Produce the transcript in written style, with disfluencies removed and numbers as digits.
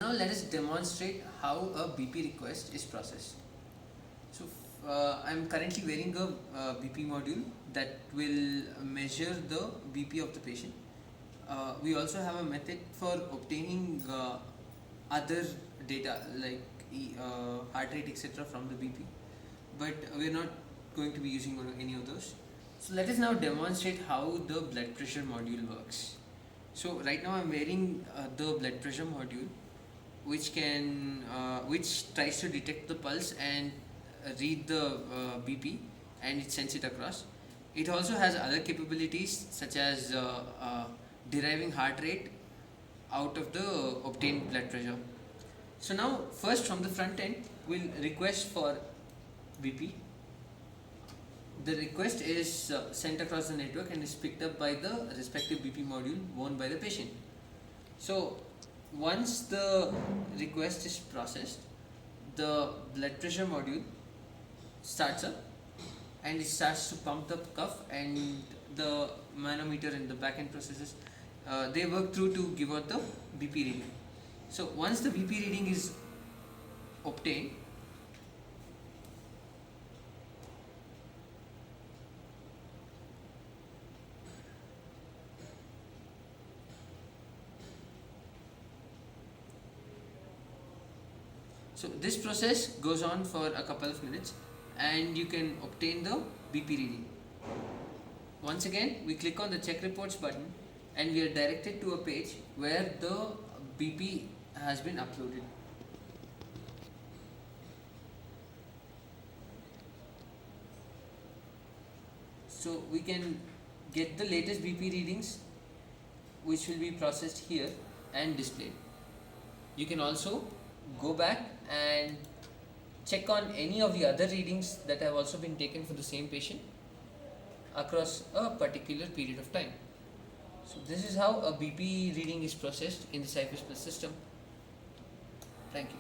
Now let us demonstrate how a BP request is processed. So I'm currently wearing a BP module that will measure the BP of the patient. We also have a method for obtaining other data like heart rate etc. from the BP, but we're not going to be using any of those. So let us now demonstrate how the blood pressure module works. So right now I'm wearing the blood pressure module, which tries to detect the pulse and read the BP, and it sends it across. It also has other capabilities such as deriving heart rate out of the obtained blood pressure. So now first from the front end we'll request for BP. The request is sent across the network and is picked up by the respective BP module worn by the patient. So once the request is processed, the blood pressure module starts up and it starts to pump the cuff, and the manometer and the back end processes they work through to give out the BP reading. So once the BP reading is obtained, so this process goes on for a couple of minutes and you can obtain the BP reading. Once again we click on the check reports button and we are directed to a page where the BP has been uploaded. So we can get the latest BP readings, which will be processed here and displayed. You can also go back and check on any of the other readings that have also been taken for the same patient across a particular period of time. So this is how a BP reading is processed in the Cyphers Plus system. Thank you.